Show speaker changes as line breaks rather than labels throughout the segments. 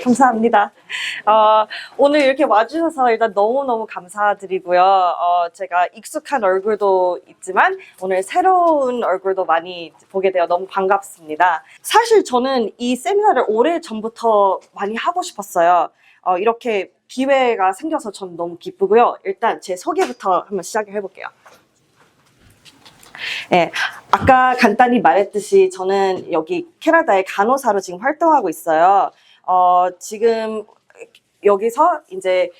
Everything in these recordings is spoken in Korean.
감사합니다. 오늘 이렇게 와주셔서 일단 너무너무 감사드리고요. 제가 익숙한 얼굴도 있지만 오늘 새로운 얼굴도 많이 보게 되어 너무 반갑습니다. 사실 저는 이 세미나를 오래전부터 많이 하고 싶었어요. 이렇게 기회가 생겨서 저는 너무 기쁘고요. 일단 제 소개부터 한번 시작을 해볼게요. 네, 아까 간단히 말했듯이 저는 여기 캐나다의 간호사로 지금 활동하고 있어요. 지금 여기서 이제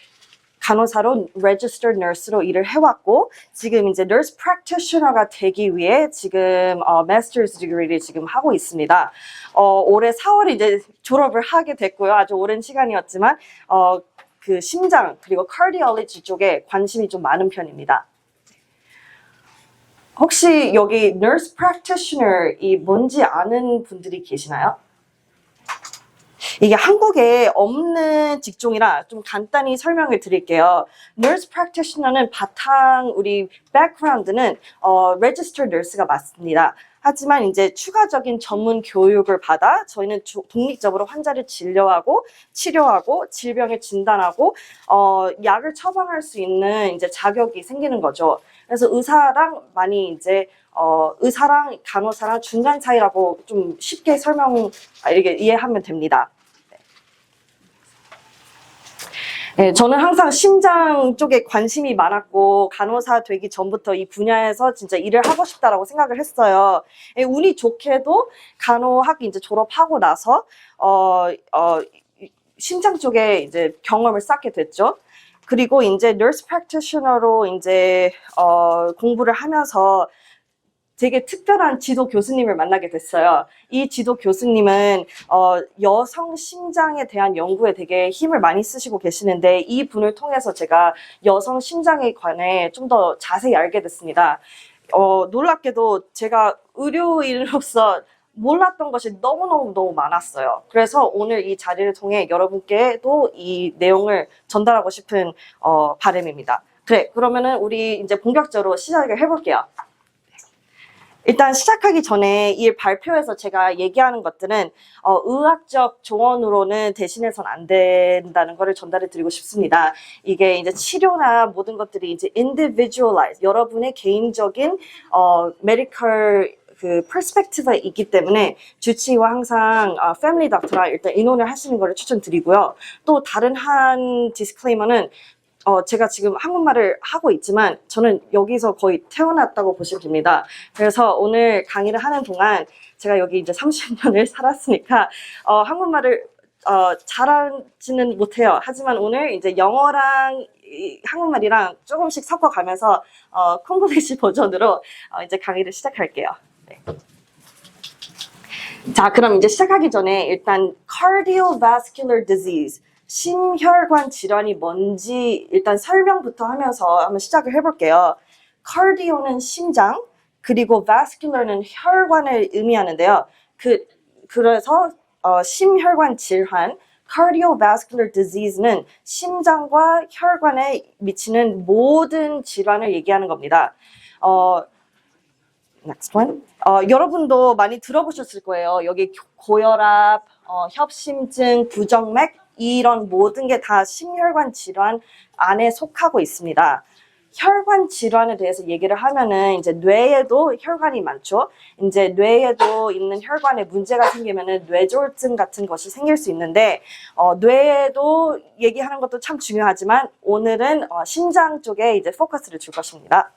간호사로 registered nurse로 일을 해왔고 지금 이제 nurse practitioner가 되기 위해 지금 master's degree를 지금 하고 있습니다. 올해 4월에 이제 졸업을 하게 됐고요. 아주 오랜 시간이었지만 그 심장 그리고 cardiology 쪽에 관심이 좀 많은 편입니다. 혹시 여기 nurse practitioner이 뭔지 아는 분들이 계시나요? 이게 한국에 없는 직종이라 좀 간단히 설명을 드릴게요. Nurse practitioner는 바탕 우리 background는 registered nurse가 맞습니다. 하지만 이제 추가적인 전문 교육을 받아 저희는 독립적으로 환자를 진료하고 치료하고 질병을 진단하고 약을 처방할 수 있는 이제 자격이 생기는 거죠. 그래서 의사랑 많이 이제 의사랑 간호사랑 중간 사이라고 좀 쉽게 이렇게 이해하면 됩니다. 네, 저는 항상 심장 쪽에 관심이 많았고 간호사 되기 전부터 이 분야에서 진짜 일을 하고 싶다라고 생각을 했어요. 운이 좋게도 간호학 이제 졸업하고 나서 심장 쪽에 이제 경험을 쌓게 됐죠. 그리고 이제 nurse practitioner로 이제 공부를 하면서 되게 특별한 지도 교수님을 만나게 됐어요. 이 지도 교수님은 여성 심장에 대한 연구에 되게 힘을 많이 쓰시고 계시는데 이 분을 통해서 제가 여성 심장에 관해 좀 더 자세히 알게 됐습니다. 놀랍게도 제가 의료인으로서 몰랐던 것이 너무 많았어요. 그래서 오늘 이 자리를 통해 여러분께도 이 내용을 전달하고 싶은 바람입니다. 그래, 그러면은 우리 이제 본격적으로 시작을 해볼게요. 일단 시작하기 전에 이 발표에서 제가 얘기하는 것들은 의학적 조언으로는 대신해서는 안 된다는 것을 전달해 드리고 싶습니다. 이게 이제 치료나 모든 것들이 이제 individualize, 여러분의 개인적인 medical 그 perspective가 있기 때문에 주치의와 항상 family doctor랑 일단 의논을 하시는 것을 추천드리고요. 또 다른 한 디스클레이머는 제가 지금 한국말을 하고 있지만 저는 여기서 거의 태어났다고 보시면 됩니다. 그래서 오늘 강의를 하는 동안 제가 여기 이제 30년을 살았으니까 한국말을 잘하지는 못해요. 하지만 오늘 이제 영어랑 한국말이랑 조금씩 섞어가면서 콩글리시 버전으로 이제 강의를 시작할게요. 네. 자, 그럼 이제 시작하기 전에 일단 cardiovascular disease 심혈관 질환이 뭔지 일단 설명부터 하면서 한번 시작을 해볼게요. cardio는 심장, 그리고 vascular는 혈관을 의미하는데요. 그래서 심혈관 질환, cardiovascular disease는 심장과 혈관에 미치는 모든 질환을 얘기하는 겁니다. Next one. 여러분도 많이 들어보셨을 거예요. 여기 고혈압, 협심증, 부정맥 이런 모든 게 다 심혈관 질환 안에 속하고 있습니다. 혈관 질환에 대해서 얘기를 하면은 이제 뇌에도 혈관이 많죠. 이제 뇌에도 있는 혈관에 문제가 생기면은 뇌졸중 같은 것이 생길 수 있는데 뇌에도 얘기하는 것도 참 중요하지만 오늘은 심장 쪽에 이제 포커스를 줄 것입니다.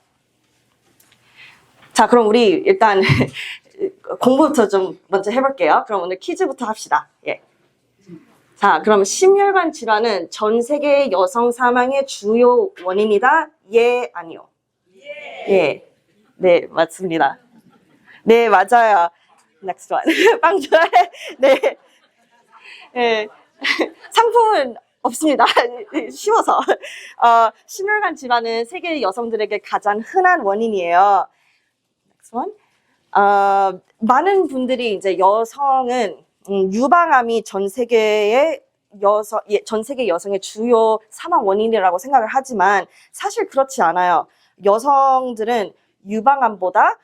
자, 그럼 우리 일단 공부부터 좀 먼저 해볼게요. 그럼 오늘 퀴즈부터 합시다. 예. 자, 그럼 심혈관 질환은 전 세계 여성 사망의 주요 원인이다? 예, 아니요? 예. 네, 맞습니다. 네, 맞아요. Next one. 빵 좋아해? 네. 네. 상품은 없습니다. 쉬워서. 심혈관 질환은 세계 여성들에게 가장 흔한 원인이에요. Next one. 많은 분들이 이제 여성은 유방암이 전 세계 여성의 주요 사망 원인이라고 생각을 하지만 사실 그렇지 않아요. 여성들은 유방암보다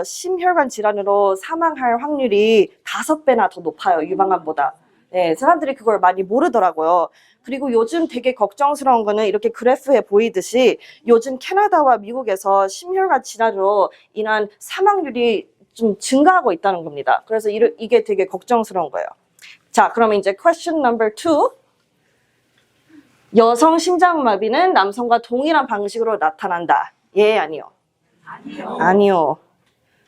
심혈관 질환으로 사망할 확률이 5배나 더 높아요. 유방암보다. 네, 사람들이 그걸 많이 모르더라고요. 그리고 요즘 되게 걱정스러운 거는 이렇게 그래프에 보이듯이 요즘 캐나다와 미국에서 심혈관 질환으로 인한 사망률이 좀 증가하고 있다는 겁니다. 그래서 이게 되게 걱정스러운 거예요. 자, 그러면 이제 question number 2. 여성 심장마비는 남성과 동일한 방식으로 나타난다. 예, 아니요. 아니요.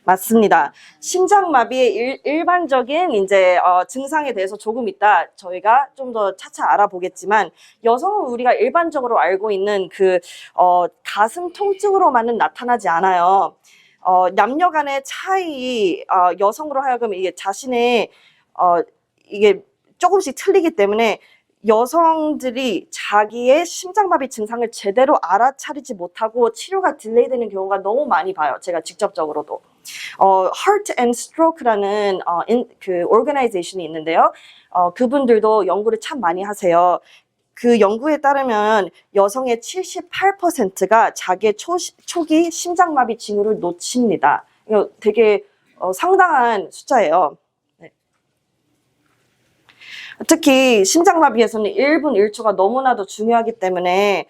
맞습니다. 심장마비의 일반적인 이제 증상에 대해서 조금 이따 저희가 좀 더 차차 알아보겠지만 여성은 우리가 일반적으로 알고 있는 그 가슴 통증으로만은 나타나지 않아요. 남녀 간의 차이, 여성으로 하여금 이게 자신의 이게 조금씩 틀리기 때문에 여성들이 자기의 심장마비 증상을 제대로 알아차리지 못하고 치료가 딜레이되는 경우가 너무 많이 봐요. 제가 직접적으로도. Heart and Stroke라는 그 organization이 있는데요. 그분들도 연구를 참 많이 하세요. 그 연구에 따르면 여성의 78%가 자기의 초기 심장마비 징후를 놓칩니다. 이거 되게 상당한 숫자예요. 네. 특히 심장마비에서는 1분 1초가 너무나도 중요하기 때문에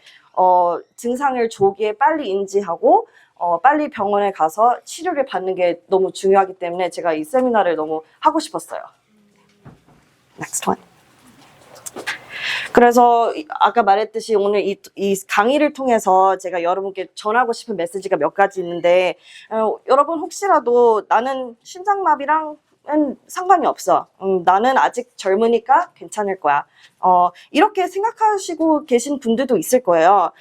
증상을 조기에 빨리 인지하고 빨리 병원에 가서 치료를 받는 게 너무 중요하기 때문에 제가 이 세미나를 너무 하고 싶었어요. Next one. 그래서 아까 말했듯이 오늘 이 강의를 통해서 제가 여러분께 전하고 싶은 메시지가 몇 가지 있는데 여러분 혹시라도 나는 심장마비랑 상관이 없어. 나는 아직 젊으니까 괜찮을 거야. 이렇게 생각하시고 계신 분들도 있을 거예요.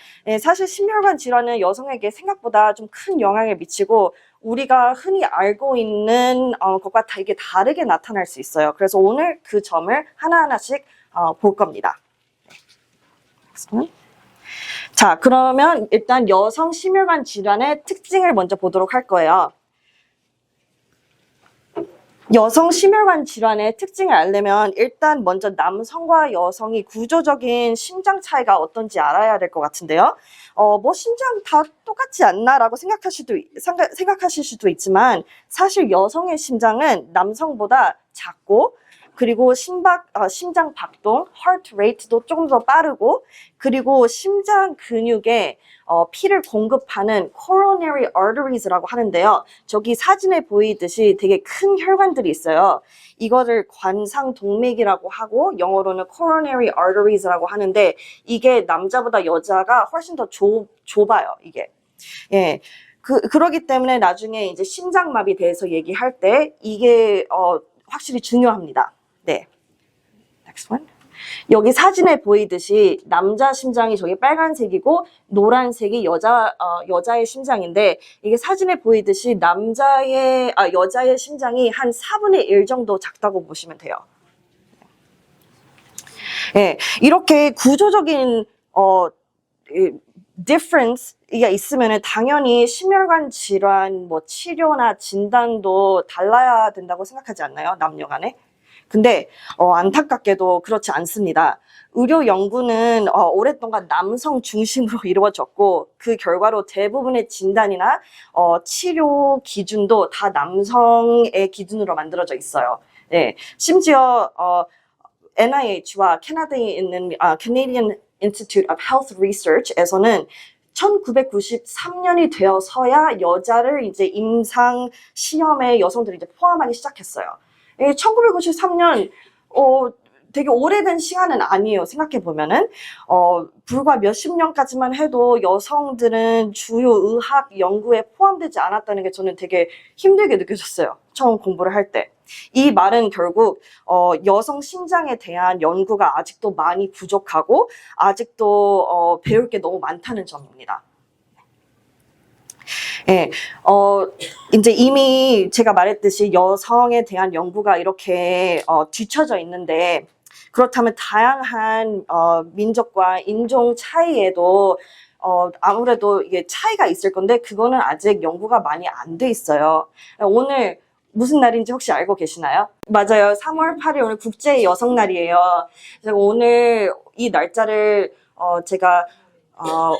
사실 심혈관 질환은 여성에게 생각보다 좀 큰 영향을 미치고 우리가 흔히 알고 있는 것과 되게 다르게 나타날 수 있어요. 그래서 오늘 그 점을 하나하나씩 볼 겁니다. 자, 그러면 일단 여성 심혈관 질환의 특징을 먼저 보도록 할 거예요. 여성 심혈관 질환의 특징을 알려면 일단 먼저 남성과 여성이 구조적인 심장 차이가 어떤지 알아야 될 것 같은데요. 뭐 심장 다 똑같지 않나 라고 생각하실 수도 있지만 사실 여성의 심장은 남성보다 작고 그리고 심장 박동, heart rate도 조금 더 빠르고 그리고 심장 근육에 피를 공급하는 coronary arteries라고 하는데요. 저기 사진에 보이듯이 되게 큰 혈관들이 있어요. 이거를 관상동맥이라고 하고 영어로는 coronary arteries라고 하는데 이게 남자보다 여자가 훨씬 더 좁아요. 이게. 예. 그러기 때문에 나중에 이제 심장마비 대해서 얘기할 때 이게 확실히 중요합니다. 네. Next one. 여기 사진에 보이듯이 남자 심장이 저기 빨간색이고 노란색이 여자의 심장인데 이게 사진에 보이듯이 여자의 심장이 한 4분의 1 정도 작다고 보시면 돼요. 네, 이렇게 구조적인 difference가 있으면 당연히 심혈관 질환 뭐 치료나 진단도 달라야 된다고 생각하지 않나요? 남녀 간에? 근데 안타깝게도 그렇지 않습니다. 의료 연구는 오랫동안 남성 중심으로 이루어졌고 그 결과로 대부분의 진단이나 치료 기준도 다 남성의 기준으로 만들어져 있어요. 네, 심지어 NIH와 캐나다에 있는 Canadian Institute of Health Research에서는 1993년이 되어서야 여자를 이제 임상 시험에 여성들이 이제 포함하기 시작했어요. 1993년 되게 오래된 시간은 아니에요. 생각해보면은 불과 몇십 년까지만 해도 여성들은 주요 의학 연구에 포함되지 않았다는 게 저는 되게 힘들게 느껴졌어요. 처음 공부를 할 때. 이 말은 결국 여성 심장에 대한 연구가 아직도 많이 부족하고 아직도 배울 게 너무 많다는 점입니다. 예, 이제 이미 제가 말했듯이 여성에 대한 연구가 이렇게 뒤처져 있는데 그렇다면 다양한 민족과 인종 차이에도 아무래도 이게 차이가 있을 건데 그거는 아직 연구가 많이 안 돼 있어요. 오늘 무슨 날인지 혹시 알고 계시나요? 맞아요. 3월 8일 오늘 국제 여성 날이에요. 제가 오늘 이 날짜를 제가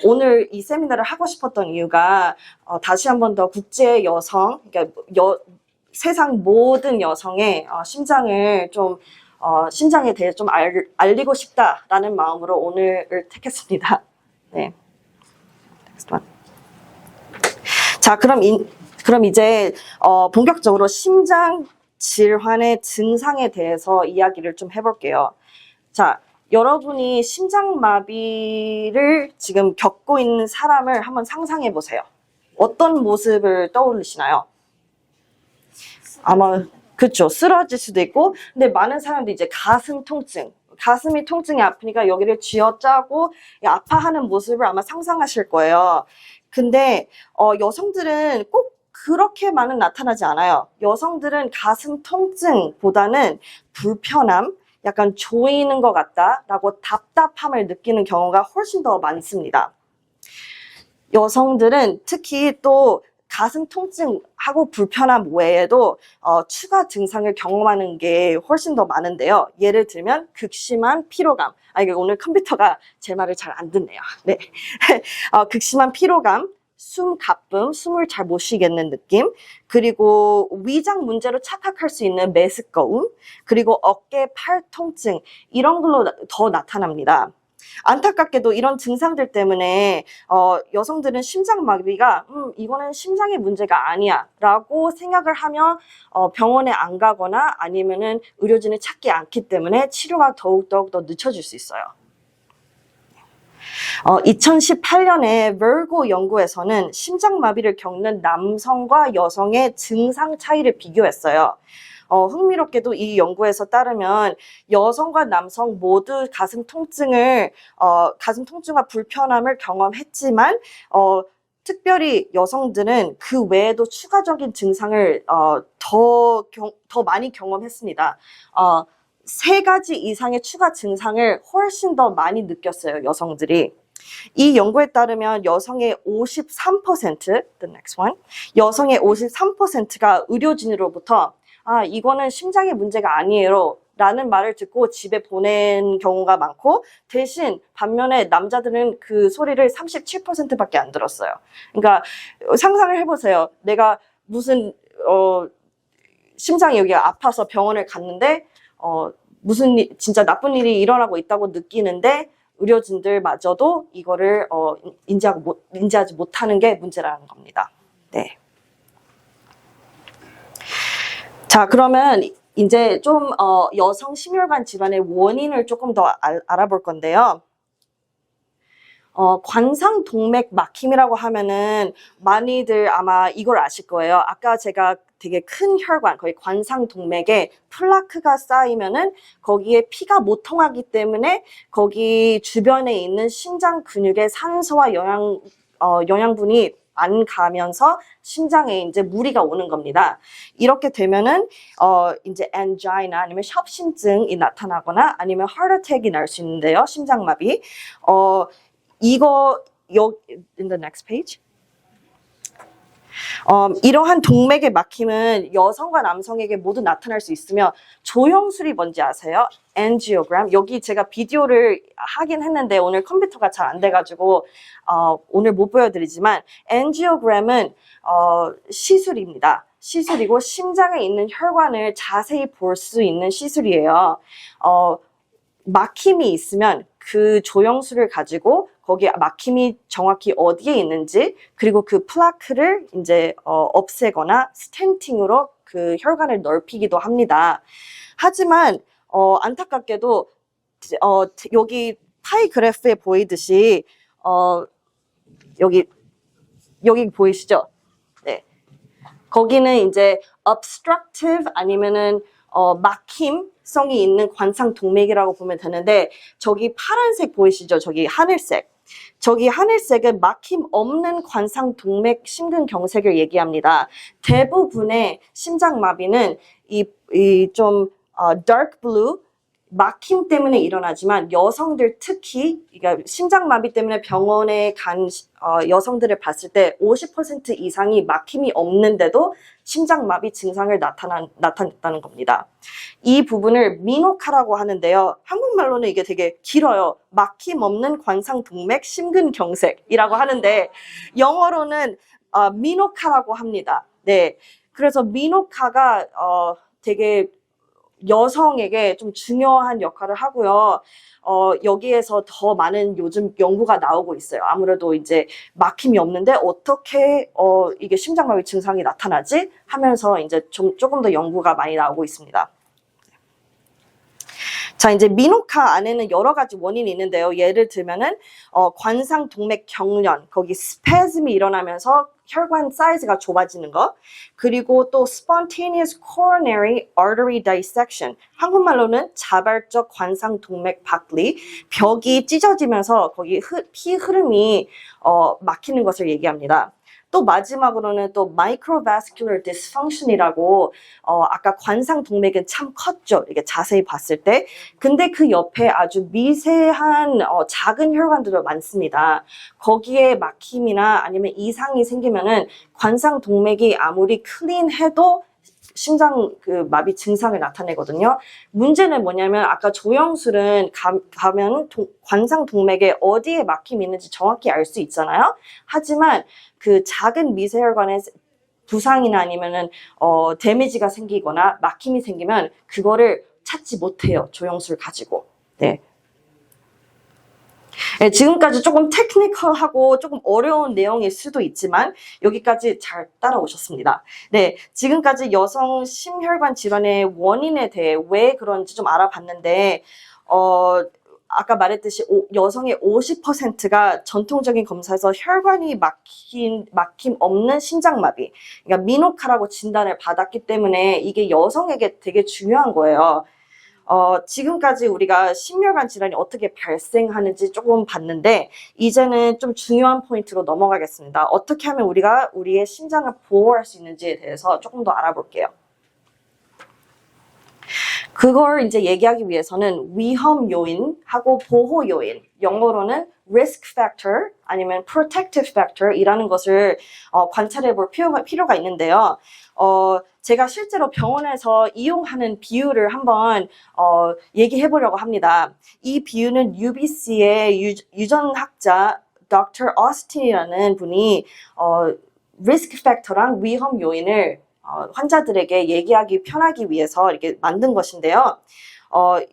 오늘 이 세미나를 하고 싶었던 이유가 다시 한 번 더 국제 여성, 그러니까 세상 모든 여성의 심장을 좀 심장에 대해 좀 알리고 싶다라는 마음으로 오늘을 택했습니다. 네. 자, 그럼 이제 본격적으로 심장 질환의 증상에 대해서 이야기를 좀 해볼게요. 자, 여러분이 심장마비를 지금 겪고 있는 사람을 한번 상상해 보세요. 어떤 모습을 떠올리시나요? 아마 그쵸, 쓰러질 수도 있고, 근데 많은 사람들이 이제 가슴이 통증이 아프니까 여기를 쥐어짜고 아파하는 모습을 아마 상상하실 거예요. 근데 여성들은 꼭 그렇게만은 나타나지 않아요. 여성들은 가슴 통증보다는 불편함, 약간 조이는 것 같다라고 답답함을 느끼는 경우가 훨씬 더 많습니다. 여성들은 특히 또 가슴 통증하고 불편함 외에도 추가 증상을 경험하는 게 훨씬 더 많은데요. 예를 들면 극심한 피로감. 이게 오늘 컴퓨터가 제 말을 잘 안 듣네요. 네. 극심한 피로감, 숨가쁨, 숨을 잘 못 쉬겠는 느낌, 그리고 위장 문제로 착각할 수 있는 메스꺼움, 그리고 어깨, 팔 통증, 이런 걸로 더 나타납니다. 안타깝게도 이런 증상들 때문에 여성들은 심장마비가 이거는 심장의 문제가 아니야 라고 생각을 하면 병원에 안 가거나 아니면은 의료진을 찾지 않기 때문에 치료가 더욱더욱 더 늦춰질 수 있어요. 2018년에 Virgo 연구에서는 심장마비를 겪는 남성과 여성의 증상 차이를 비교했어요. 흥미롭게도 이 연구에서 따르면 여성과 남성 모두 가슴 통증과 불편함을 경험했지만 특별히 여성들은 그 외에도 추가적인 증상을 더 많이 경험했습니다. 3가지 이상의 추가 증상을 훨씬 더 많이 느꼈어요, 여성들이. 이 연구에 따르면 여성의 53%, the next one, 여성의 53%가 의료진으로부터 이거는 심장의 문제가 아니에요 라는 말을 듣고 집에 보낸 경우가 많고, 대신 반면에 남자들은 그 소리를 37%밖에 안 들었어요. 그러니까 상상을 해보세요. 내가 무슨 심장이 여기가 아파서 병원을 갔는데 진짜 나쁜 일이 일어나고 있다고 느끼는데 의료진들마저도 이거를 인지하지 못하는 게 문제라는 겁니다. 네. 자, 그러면 이제 좀 여성 심혈관 질환의 원인을 조금 더 알아볼 건데요. 관상동맥 막힘이라고 하면은 많이들 아마 이걸 아실 거예요. 아까 제가 되게 큰 혈관, 거의 관상동맥에 플라크가 쌓이면은 거기에 피가 못 통하기 때문에 거기 주변에 있는 심장 근육에 산소와 영양분이 안 가면서 심장에 이제 무리가 오는 겁니다. 이렇게 되면은 이제 angina 아니면 협심증이 나타나거나 아니면 heart attack이 날 수 있는데요. 심장마비. 이거 in the next page. 이러한 동맥의 막힘은 여성과 남성에게 모두 나타날 수 있으며 조영술이 뭔지 아세요? angiogram. 여기 제가 비디오를 하긴 했는데 오늘 컴퓨터가 잘 안 돼가지고 오늘 못 보여드리지만 angiogram은 시술입니다. 시술이고 심장에 있는 혈관을 자세히 볼 수 있는 시술이에요. 막힘이 있으면 그 조영술을 가지고 거기 막힘이 정확히 어디에 있는지, 그리고 그 플라크를 이제 없애거나 스텐팅으로 그 혈관을 넓히기도 합니다. 하지만 안타깝게도 여기 파이 그래프에 보이듯이 여기 보이시죠? 네. 거기는 이제 obstructive 아니면은 막힘성이 있는 관상동맥이라고 보면 되는데, 저기 파란색 보이시죠? 저기 하늘색. 저기 하늘색은 막힘 없는 관상동맥 심근경색을 얘기합니다. 대부분의 심장마비는 좀 dark blue 막힘 때문에 일어나지만 여성들 특히 그러니까 심장마비 때문에 병원에 간 여성들을 봤을 때 50% 이상이 막힘이 없는데도 심장마비 증상을 나타냈다는 겁니다. 이 부분을 미노카라고 하는데요. 한국말로는 이게 되게 길어요. 막힘 없는 관상동맥 심근경색이라고 하는데 영어로는 미노카라고 합니다. 네, 그래서 미노카가 되게 여성에게 좀 중요한 역할을 하고요. 여기에서 더 많은 요즘 연구가 나오고 있어요. 아무래도 이제 막힘이 없는데 어떻게 이게 심장마비 증상이 나타나지? 하면서 이제 조금 더 연구가 많이 나오고 있습니다. 자, 이제 미노카 안에는 여러 가지 원인이 있는데요. 예를 들면은 관상동맥 경련, 거기 스패즘이 일어나면서 혈관 사이즈가 좁아지는 거, 그리고 또 spontaneous coronary artery dissection, 한국말로는 자발적 관상동맥 박리, 벽이 찢어지면서 거기 피 흐름이 막히는 것을 얘기합니다. 또 마지막으로는 또 microvascular dysfunction이라고 아까 관상동맥은 참 컸죠. 이게 자세히 봤을 때. 근데 그 옆에 아주 미세한 작은 혈관들도 많습니다. 거기에 막힘이나 아니면 이상이 생기면은 관상동맥이 아무리 클린해도 심장 마비 증상을 나타내거든요. 문제는 뭐냐면 아까 조영술은 가면 관상동맥에 어디에 막힘이 있는지 정확히 알 수 있잖아요. 하지만 그 작은 미세혈관에 부상이나 아니면은 데미지가 생기거나 막힘이 생기면 그거를 찾지 못해요. 조영술 가지고. 네. 네, 지금까지 조금 테크니컬하고 조금 어려운 내용일 수도 있지만 여기까지 잘 따라오셨습니다. 네, 지금까지 여성 심혈관 질환의 원인에 대해 왜 그런지 좀 알아봤는데 아까 말했듯이 여성의 50%가 전통적인 검사에서 혈관이 막힘 없는 심장마비, 그러니까 미노카라고 진단을 받았기 때문에 이게 여성에게 되게 중요한 거예요. 지금까지 우리가 심혈관 질환이 어떻게 발생하는지 조금 봤는데 이제는 좀 중요한 포인트로 넘어가겠습니다. 어떻게 하면 우리가 우리의 심장을 보호할 수 있는지에 대해서 조금 더 알아볼게요. 그걸 이제 얘기하기 위해서는 위험 요인하고 보호 요인, 영어로는 risk factor 아니면 protective factor 이라는 것을 관찰해 볼 필요가 있는데요. 제가 실제로 병원에서 이용하는 비유를 한번 얘기해 보려고 합니다. 이 비유는 UBC의 유전학자 Dr. Austin이라는 분이 risk factor랑 위험 요인을 환자들에게 얘기하기 편하기 위해서 이렇게 만든 것인데요.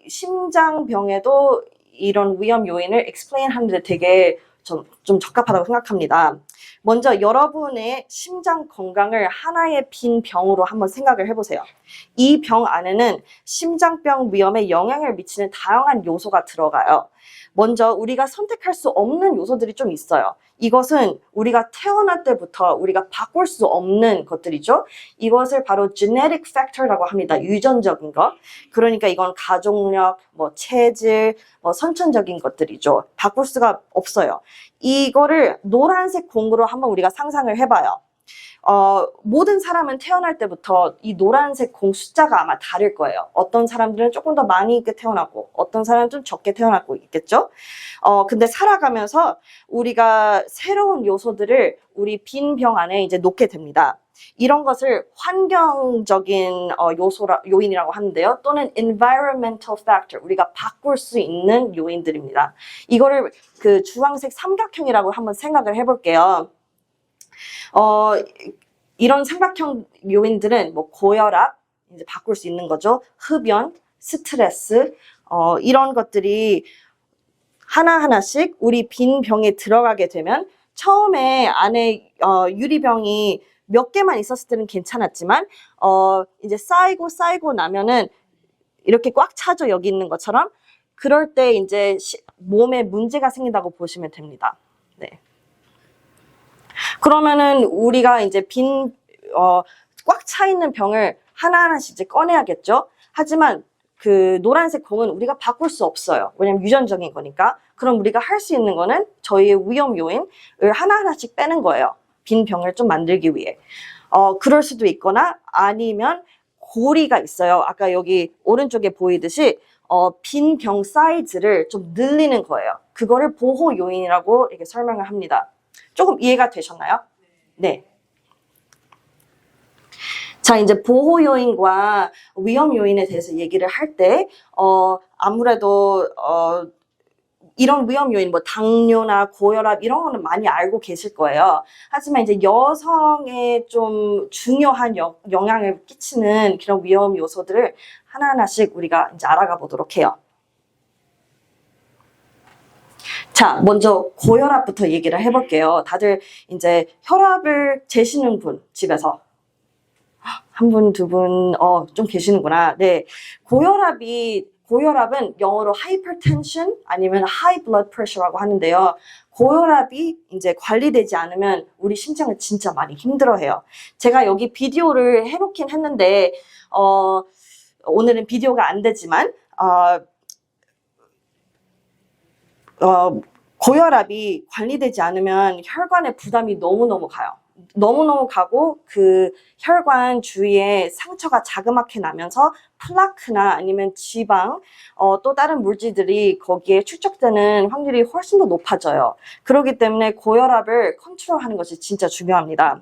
심장병에도 이런 위험 요인을 explain 하는데 되게 좀 적합하다고 생각합니다. 먼저 여러분의 심장 건강을 하나의 빈 병으로 한번 생각을 해보세요. 이 병 안에는 심장병 위험에 영향을 미치는 다양한 요소가 들어가요. 먼저 우리가 선택할 수 없는 요소들이 좀 있어요. 이것은 우리가 태어날 때부터 우리가 바꿀 수 없는 것들이죠. 이것을 바로 genetic factor라고 합니다. 유전적인 것. 그러니까 이건 가족력, 체질, 선천적인 것들이죠. 바꿀 수가 없어요. 이거를 노란색 공으로 한번 우리가 상상을 해봐요. 모든 사람은 태어날 때부터 이 노란색 공 숫자가 아마 다를 거예요. 어떤 사람들은 조금 더 많이 있게 태어나고 어떤 사람은 좀 적게 태어나고 있겠죠. 근데 살아가면서 우리가 새로운 요소들을 우리 빈 병 안에 이제 놓게 됩니다. 이런 것을 환경적인 요인이라고 하는데요. 또는 environmental factor, 우리가 바꿀 수 있는 요인들입니다. 이거를 그 주황색 삼각형이라고 한번 생각을 해볼게요. 이런 삼각형 요인들은 고혈압, 이제 바꿀 수 있는 거죠. 흡연, 스트레스, 이런 것들이 하나하나씩 우리 빈 병에 들어가게 되면 처음에 안에 유리병이 몇 개만 있었을 때는 괜찮았지만 이제 쌓이고 나면은 이렇게 꽉 차죠. 여기 있는 것처럼. 그럴 때 이제 몸에 문제가 생긴다고 보시면 됩니다. 네. 그러면은 우리가 이제 꽉 차 있는 병을 하나하나씩 이제 꺼내야겠죠. 하지만 그 노란색 공은 우리가 바꿀 수 없어요. 왜냐면 유전적인 거니까. 그럼 우리가 할 수 있는 거는 저희의 위험 요인을 하나하나씩 빼는 거예요. 빈 병을 좀 만들기 위해. 그럴 수도 있거나 아니면 고리가 있어요. 아까 여기 오른쪽에 보이듯이 빈 병 사이즈를 좀 늘리는 거예요. 그거를 보호 요인이라고 이렇게 설명을 합니다. 조금 이해가 되셨나요? 네. 자, 이제 보호 요인과 위험 요인에 대해서 얘기를 할 때, 아무래도, 이런 위험 요인, 당뇨나 고혈압 이런 거는 많이 알고 계실 거예요. 하지만 이제 여성에 좀 중요한 영향을 끼치는 그런 위험 요소들을 하나하나씩 우리가 이제 알아가 보도록 해요. 자, 먼저 고혈압부터 얘기를 해볼게요. 다들 이제 혈압을 재시는 분, 집에서. 한 분, 두 분, 좀 계시는구나. 네. 고혈압은 영어로 hypertension 아니면 high blood pressure라고 하는데요. 고혈압이 이제 관리되지 않으면 우리 심장을 진짜 많이 힘들어해요. 제가 여기 비디오를 해놓긴 했는데, 오늘은 비디오가 안 되지만, 고혈압이 관리되지 않으면 혈관에 부담이 너무너무 가요. 너무너무 가고 그 혈관 주위에 상처가 자그맣게 나면서 플라크나 아니면 지방, 또 다른 물질들이 거기에 축적되는 확률이 훨씬 더 높아져요. 그렇기 때문에 고혈압을 컨트롤하는 것이 진짜 중요합니다.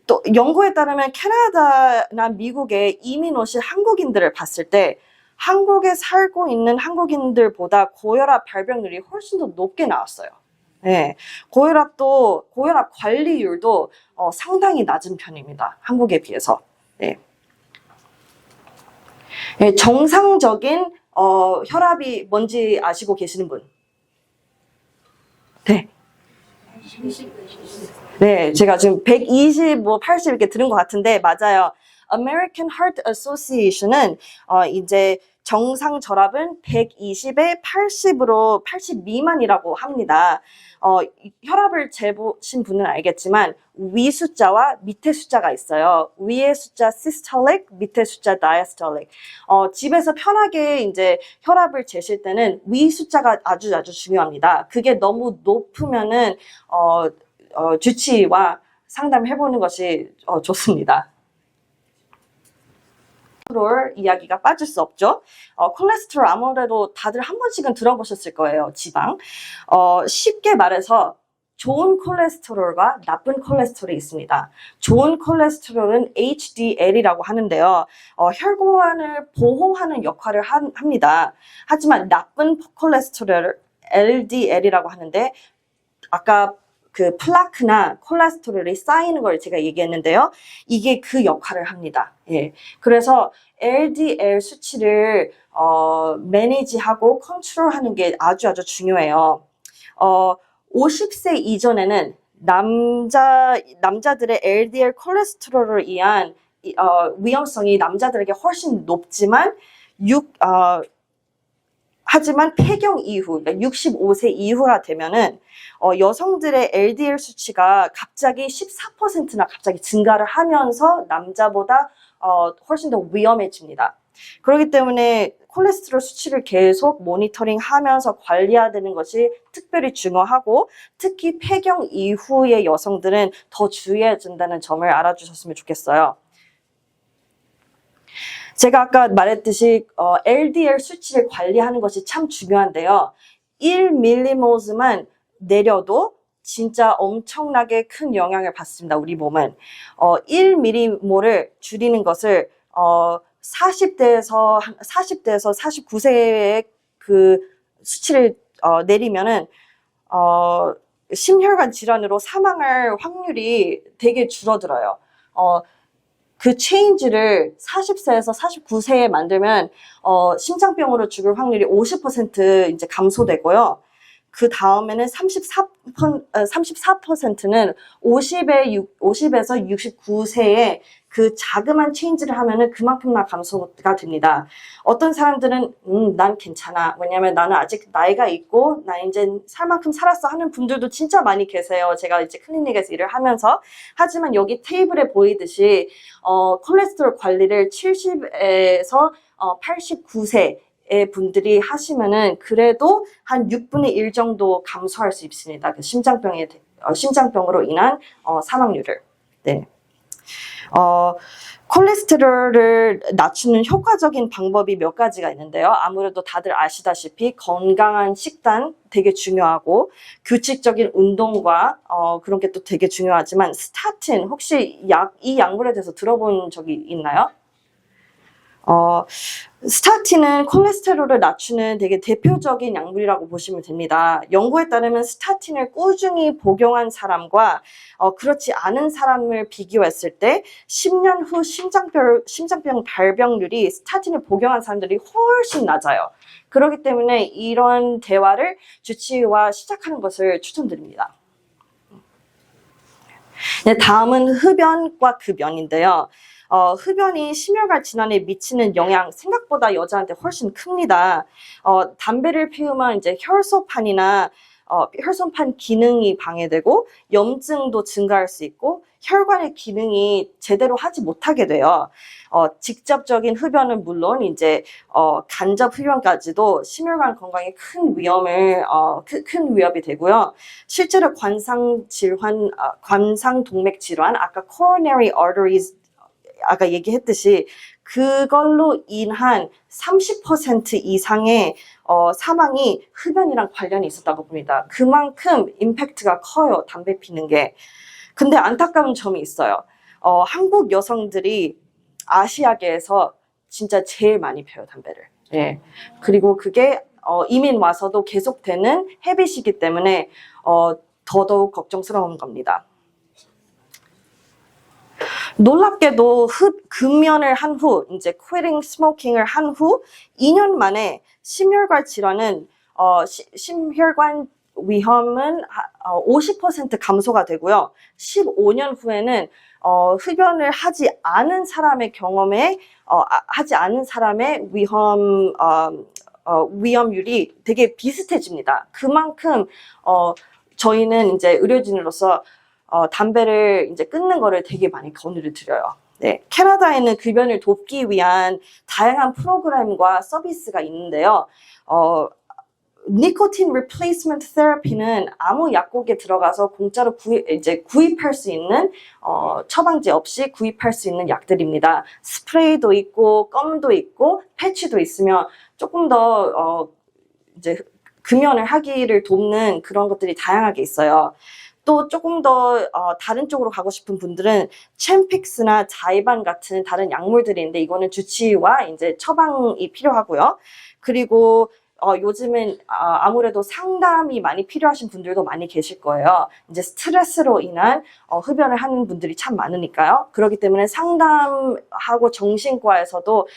또 연구에 따르면 캐나다나 미국에 이민 오신 한국인들을 봤을 때 한국에 살고 있는 한국인들보다 고혈압 발병률이 훨씬 더 높게 나왔어요. 네, 고혈압 관리율도 상당히 낮은 편입니다. 한국에 비해서. 네. 네, 정상적인 혈압이 뭔지 아시고 계시는 분? 네. 네, 제가 지금 120, 80 이렇게 들은 것 같은데 맞아요. American Heart Association은 이제 정상 절압은 120에 80으로 80 미만이라고 합니다. 혈압을 재보신 분은 알겠지만 위 숫자와 밑에 숫자가 있어요. 위의 숫자 systolic, 밑에 숫자 diastolic. 집에서 편하게 이제 혈압을 재실 때는 위 숫자가 아주 중요합니다. 그게 너무 높으면은 주치의와 상담해보는 것이 좋습니다. 콜레스테롤 이야기가 빠질 수 없죠. 콜레스테롤 아무래도 다들 한 번씩은 들어보셨을 거예요. 지방. 쉽게 말해서 좋은 콜레스테롤과 나쁜 콜레스테롤이 있습니다. 좋은 콜레스테롤은 HDL이라고 하는데요. 혈관을 보호하는 역할을 합니다. 하지만 나쁜 콜레스테롤 LDL이라고 하는데 아까 그 플라크나 콜레스테롤이 쌓이는 걸 제가 얘기했는데요. 이게 그 역할을 합니다. 예. 그래서 LDL 수치를 매니지하고 컨트롤하는 게 아주 중요해요. 50세 이전에는 남자들의 LDL 콜레스테롤을 위한 위험성이 남자들에게 훨씬 높지만 하지만 폐경 이후, 그러니까 65세 이후가 되면은 여성들의 LDL 수치가 갑자기 14%나 갑자기 증가를 하면서 남자보다 훨씬 더 위험해집니다. 그렇기 때문에 콜레스테롤 수치를 계속 모니터링 하면서 관리해야 되는 것이 특별히 중요하고 특히 폐경 이후의 여성들은 더 주의해야 된다는 점을 알아주셨으면 좋겠어요. 제가 아까 말했듯이 LDL 수치를 관리하는 것이 참 중요한데요. 1mm만 내려도 진짜 엄청나게 큰 영향을 받습니다. 우리 몸은. 1mm를 줄이는 것을 40대에서 49세의 그 수치를 내리면은 심혈관 질환으로 사망할 확률이 되게 줄어들어요. 그 체인지를 40세에서 49세에 만들면 심장병으로 죽을 확률이 50% 이제 감소되고요. 그 다음에는 34%는 50에서 69세에 그 자그만 체인지를 하면은 그만큼만 감소가 됩니다. 어떤 사람들은 난 괜찮아. 왜냐면 나는 아직 나이가 있고 나 이제 살 만큼 살았어 하는 분들도 진짜 많이 계세요. 제가 이제 클리닉에서 일을 하면서. 하지만 여기 테이블에 보이듯이 콜레스테롤 관리를 70에서 89세 분들이 하시면은 그래도 한 6분의 1 정도 감소할 수 있습니다. 그 심장병으로 인한 사망률을. 네. 콜레스테롤을 낮추는 효과적인 방법이 몇 가지가 있는데요. 아무래도 다들 아시다시피 건강한 식단 되게 중요하고 규칙적인 운동과 그런 게 또 되게 중요하지만 스타틴 혹시 이 약물에 대해서 들어본 적이 있나요? 스타틴은 콜레스테롤을 낮추는 되게 대표적인 약물이라고 보시면 됩니다. 연구에 따르면 스타틴을 꾸준히 복용한 사람과 그렇지 않은 사람을 비교했을 때 10년 후 심장병 발병률이 스타틴을 복용한 사람들이 훨씬 낮아요. 그렇기 때문에 이런 대화를 주치의와 시작하는 것을 추천드립니다. 네, 다음은 흡연과 급연인데요. 흡연이 심혈관 질환에 미치는 영향 생각보다 여자한테 훨씬 큽니다. 담배를 피우면 이제 혈소판이나 혈소판 기능이 방해되고 염증도 증가할 수 있고 혈관의 기능이 제대로 하지 못하게 돼요. 직접적인 흡연은 물론 이제 간접 흡연까지도 심혈관 건강에 큰 위협이 되고요. 실제로 관상동맥 질환, 아까 coronary arteries 아까 얘기했듯이 그걸로 인한 30% 이상의 사망이 흡연이랑 관련이 있었다고 봅니다. 그만큼 임팩트가 커요, 담배 피는 게. 근데 안타까운 점이 있어요. 한국 여성들이 아시아계에서 진짜 제일 많이 펴요, 담배를. 예. 그리고 그게 이민 와서도 계속되는 헤빗이기 때문에 더더욱 걱정스러운 겁니다. 놀랍게도 금연을 한 후, 이제 quitting smoking을 한 후 2년 만에 심혈관 질환은 심혈관 위험은 50% 감소가 되고요. 15년 후에는 흡연을 하지 않은 사람의 경험에 하지 않은 사람의 위험률이 되게 비슷해집니다. 그만큼 저희는 이제 의료진으로서 담배를 이제 끊는 거를 되게 많이 권유를 드려요. 네, 캐나다에는 급연을 돕기 위한 다양한 프로그램과 서비스가 있는데요. 니코틴 리플레이스먼트 테라피는 아무 약국에 들어가서 공짜로 구입할 수 있는 처방제 없이 구입할 수 있는 약들입니다. 스프레이도 있고 껌도 있고 패치도 있으며 조금 더 이제 금연을 하기를 돕는 그런 것들이 다양하게 있어요. 또 조금 더 다른 쪽으로 가고 싶은 분들은 챔픽스나 자이반 같은 다른 약물들이 있는데 이거는 주치의와 이제 처방이 필요하고요. 그리고 요즘은 아무래도 상담이 많이 필요하신 분들도 많이 계실 거예요. 이제 스트레스로 인한 흡연을 하는 분들이 참 많으니까요. 그렇기 때문에 상담하고 정신과에서도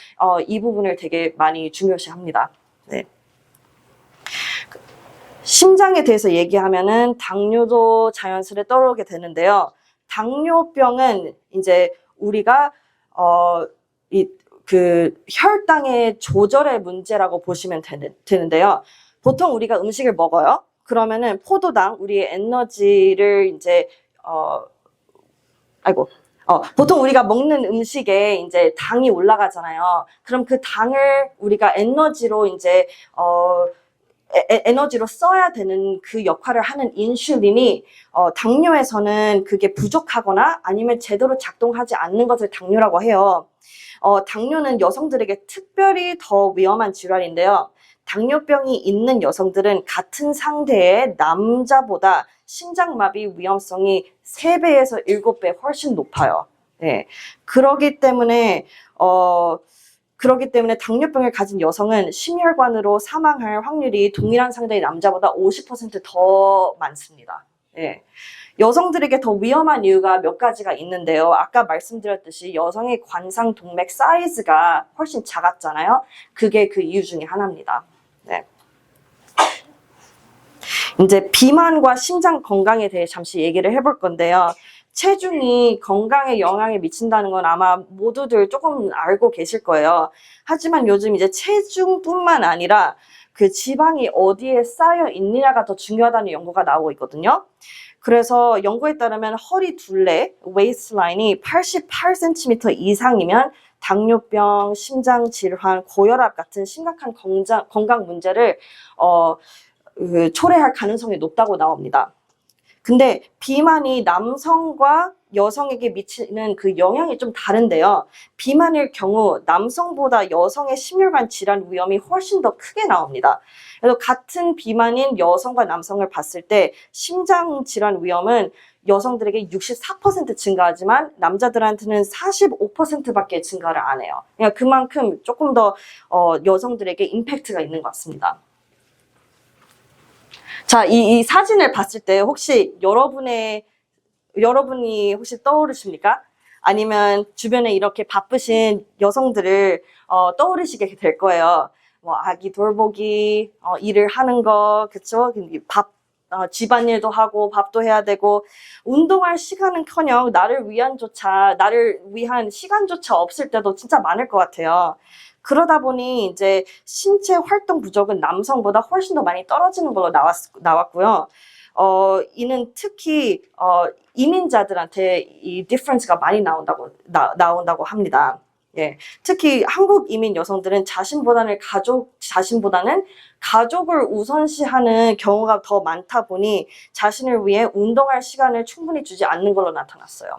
이 부분을 되게 많이 중요시합니다. 네. 심장에 대해서 얘기하면은 당뇨도 자연스레 떠오르게 되는데요. 당뇨병은 이제 우리가 그 혈당의 조절의 문제라고 보시면 되는데요. 보통 우리가 음식을 먹어요. 그러면은 포도당, 우리의 에너지를 이제 보통 우리가 먹는 음식에 이제 당이 올라가잖아요. 그럼 그 당을 우리가 에너지로 이제 에너지로 써야 되는 그 역할을 하는 인슐린이 당뇨에서는 그게 부족하거나 아니면 제대로 작동하지 않는 것을 당뇨라고 해요. 당뇨는 여성들에게 특별히 더 위험한 질환인데요. 당뇨병이 있는 여성들은 같은 상대의 남자보다 심장마비 위험성이 3배에서 7배 훨씬 높아요. 네. 그렇기 때문에 당뇨병을 가진 여성은 심혈관으로 사망할 확률이 동일한 상대의 남자보다 50% 더 많습니다. 예. 여성들에게 더 위험한 이유가 몇 가지가 있는데요. 아까 말씀드렸듯이 여성의 관상동맥 사이즈가 훨씬 작았잖아요. 그게 그 이유 중에 하나입니다. 네. 이제 비만과 심장 건강에 대해 잠시 얘기를 해볼 건데요. 체중이 건강에 영향을 미친다는 건 아마 모두들 조금 알고 계실 거예요. 하지만 요즘 이제 체중뿐만 아니라 그 지방이 어디에 쌓여 있느냐가 더 중요하다는 연구가 나오고 있거든요. 그래서 연구에 따르면 허리 둘레, 웨이스트라인이 88cm 이상이면 당뇨병, 심장 질환, 고혈압 같은 심각한 건강 문제를 초래할 가능성이 높다고 나옵니다. 근데 비만이 남성과 여성에게 미치는 그 영향이 좀 다른데요. 비만일 경우 남성보다 여성의 심혈관 질환 위험이 훨씬 더 크게 나옵니다. 그래서 같은 비만인 여성과 남성을 봤을 때 심장 질환 위험은 여성들에게 64% 증가하지만 남자들한테는 45%밖에 증가를 안 해요. 그러니까 그만큼 조금 더 여성들에게 임팩트가 있는 것 같습니다. 자, 이 사진을 봤을 때 혹시 여러분이 혹시 떠오르십니까? 아니면 주변에 이렇게 바쁘신 여성들을 떠오르시게 될 거예요. 뭐 아기 돌보기, 일을 하는 거, 그쵸? 집안일도 하고 밥도 해야 되고 운동할 시간은커녕 나를 위한 시간조차 없을 때도 진짜 많을 것 같아요. 그러다 보니 이제 신체 활동 부족은 남성보다 훨씬 더 많이 떨어지는 걸로 나왔고요. 이는 특히 이민자들한테 이 디퍼런스가 많이 나온다고 합니다. 예, 특히 한국 이민 여성들은 자신보다는 가족을 우선시하는 경우가 더 많다 보니 자신을 위해 운동할 시간을 충분히 주지 않는 걸로 나타났어요.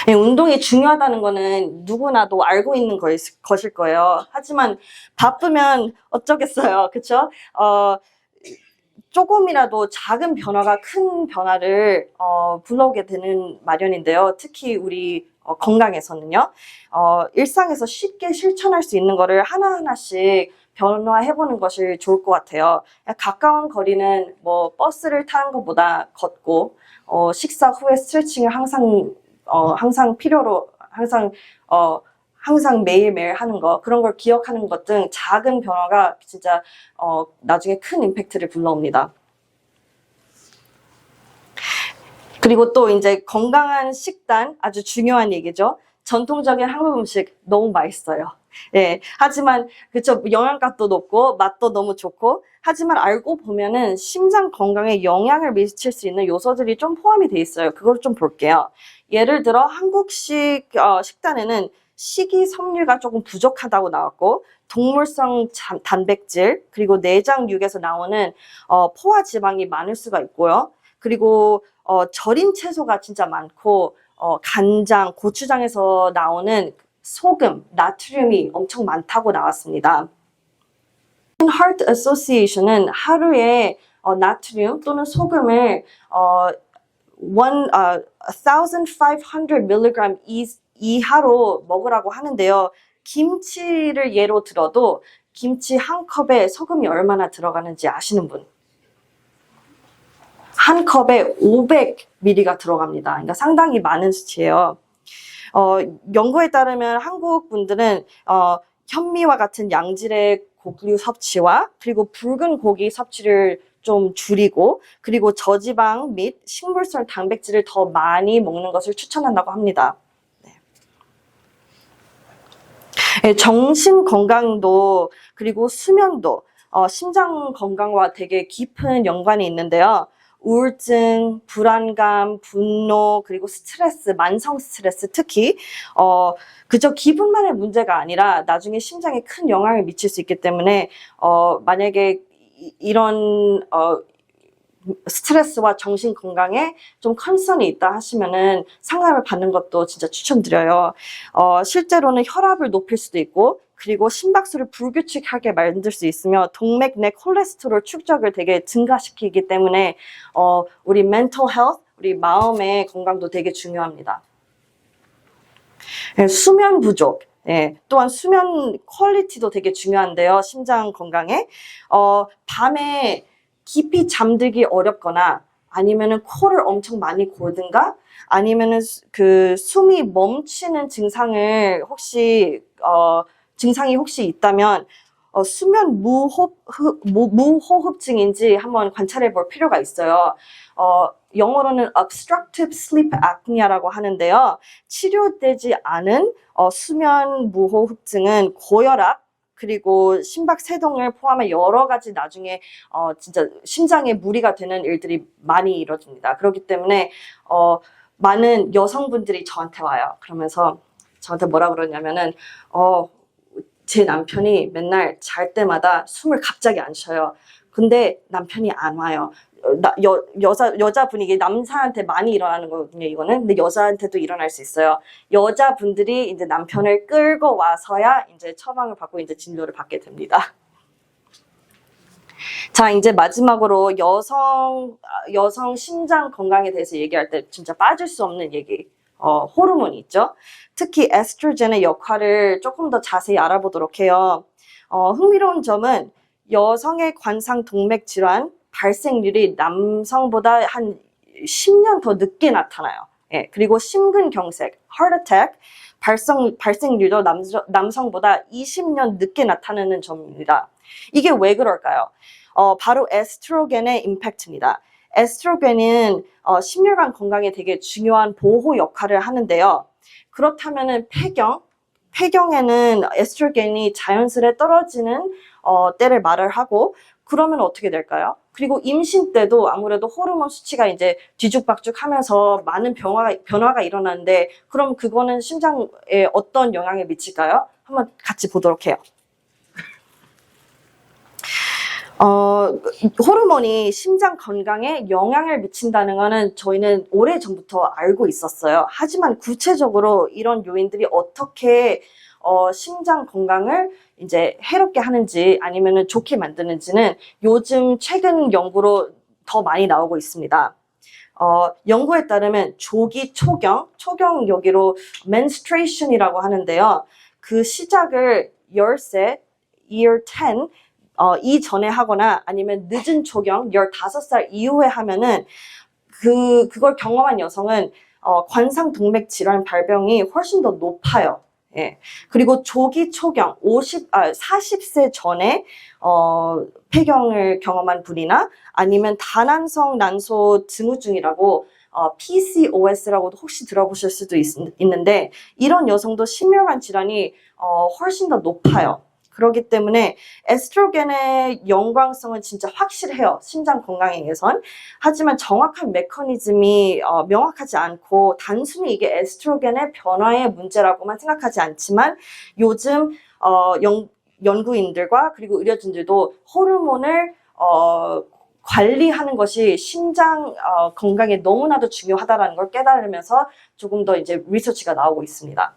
예, 운동이 중요하다는 거는 누구나도 알고 있는 것일 거예요. 하지만 바쁘면 어쩌겠어요. 그쵸? 조금이라도 작은 변화가 큰 변화를 불러오게 되는 마련인데요. 특히 우리 건강에서는요. 일상에서 쉽게 실천할 수 있는 거를 하나하나씩 변화해보는 것이 좋을 것 같아요. 가까운 거리는 뭐 버스를 타는 것보다 걷고 식사 후에 스트레칭을 항상 매일매일 하는 거, 그런 걸 기억하는 것 등 작은 변화가 진짜 나중에 큰 임팩트를 불러옵니다. 그리고 또 이제 건강한 식단, 아주 중요한 얘기죠. 전통적인 한국 음식 너무 맛있어요. 예, 하지만 그쵸, 영양가도 높고 맛도 너무 좋고, 하지만 알고 보면은 심장 건강에 영향을 미칠 수 있는 요소들이 좀 포함이 돼 있어요. 그걸 좀 볼게요. 예를 들어 한국식 식단에는 식이섬유가 조금 부족하다고 나왔고, 동물성 단백질, 그리고 내장육에서 나오는 포화 지방이 많을 수가 있고요. 그리고 절인 채소가 진짜 많고, 간장, 고추장에서 나오는 소금, 나트륨이 엄청 많다고 나왔습니다. Heart Association은 하루에 나트륨 또는 소금을 1,500mg 이하로 먹으라고 하는데요. 김치를 예로 들어도 김치 한 컵에 소금이 얼마나 들어가는지 아시는 분? 한 컵에 500ml가 들어갑니다. 그러니까 상당히 많은 수치예요. 연구에 따르면 한국 분들은 현미와 같은 양질의 고기 섭취와 그리고 붉은 고기 섭취를 좀 줄이고, 그리고 저지방 및 식물성 단백질을 더 많이 먹는 것을 추천한다고 합니다. 네. 정신 건강도 그리고 수면도 심장 건강과 되게 깊은 연관이 있는데요. 우울증, 불안감, 분노, 그리고 스트레스, 만성 스트레스 특히 그저 기분만의 문제가 아니라 나중에 심장에 큰 영향을 미칠 수 있기 때문에 만약에 이런 스트레스와 정신 건강에 좀 컨선이 있다 하시면은 상담을 받는 것도 진짜 추천드려요. 실제로는 혈압을 높일 수도 있고, 그리고 심박수를 불규칙하게 만들 수 있으며 동맥 내 콜레스테롤 축적을 되게 증가시키기 때문에 우리 mental health, 우리 마음의 건강도 되게 중요합니다. 수면 부족, 또한 수면 퀄리티도 되게 중요한데요. 심장 건강에 밤에 깊이 잠들기 어렵거나 아니면은 코를 엄청 많이 골든가 아니면은 그 숨이 멈추는 증상이 혹시 있다면 수면 무호흡증인지 한번 관찰해 볼 필요가 있어요. 영어로는 obstructive sleep apnea라고 하는데요. 치료되지 않은 수면 무호흡증은 고혈압, 그리고 심박세동을 포함한 여러 가지 나중에 진짜 심장에 무리가 되는 일들이 많이 이루어집니다. 그렇기 때문에 많은 여성분들이 저한테 와요. 그러면서 저한테 뭐라 그러냐면은 제 남편이 맨날 잘 때마다 숨을 갑자기 안 쉬어요. 근데 남편이 안 와요. 여자분이, 이게 남자한테 많이 일어나는 거거든요, 이거는. 근데 여자한테도 일어날 수 있어요. 여자분들이 이제 남편을 끌고 와서야 이제 처방을 받고 이제 진료를 받게 됩니다. 자, 이제 마지막으로 여성 심장 건강에 대해서 얘기할 때 진짜 빠질 수 없는 얘기, 호르몬이 있죠. 특히 에스트로겐의 역할을 조금 더 자세히 알아보도록 해요. 흥미로운 점은 여성의 관상 동맥 질환 발생률이 남성보다 한 10년 더 늦게 나타나요. 예, 그리고 심근경색, heart attack 발생률도 남성보다 20년 늦게 나타나는 점입니다. 이게 왜 그럴까요? 바로 에스트로겐의 임팩트입니다. 에스트로겐은 심혈관 건강에 되게 중요한 보호 역할을 하는데요. 그렇다면은 폐경에는 에스트로겐이 자연스레 떨어지는 때를 말을 하고, 그러면 어떻게 될까요? 그리고 임신 때도 아무래도 호르몬 수치가 이제 뒤죽박죽 하면서 많은 변화가 일어나는데, 그럼 그거는 심장에 어떤 영향을 미칠까요? 한번 같이 보도록 해요. 호르몬이 심장 건강에 영향을 미친다는 거는 저희는 오래전부터 알고 있었어요. 하지만 구체적으로 이런 요인들이 어떻게 심장 건강을 이제 해롭게 하는지 아니면은 좋게 만드는지는 요즘 최근 연구로 더 많이 나오고 있습니다. 연구에 따르면 조기 초경 여기로 menstruation이라고 하는데요. 그 시작을 10세, year 10, 이전에 하거나 아니면 늦은 초경 15살 이후에 하면은 그걸 경험한 여성은 관상 동맥 질환 발병이 훨씬 더 높아요. 예. 그리고 조기 초경 40세 전에 폐경을 경험한 분이나 아니면 다난성 난소 증후증이라고 PCOS라고도 혹시 들어보실 수도 있는데, 이런 여성도 심혈관 질환이 훨씬 더 높아요. 그렇기 때문에 에스트로겐의 연관성은 진짜 확실해요. 심장 건강에 의해선. 하지만 정확한 메커니즘이 명확하지 않고 단순히 이게 에스트로겐의 변화의 문제라고만 생각하지 않지만, 요즘 연구인들과 그리고 의료진들도 호르몬을 관리하는 것이 심장 건강에 너무나도 중요하다는 걸 깨달으면서 조금 더 이제 리서치가 나오고 있습니다.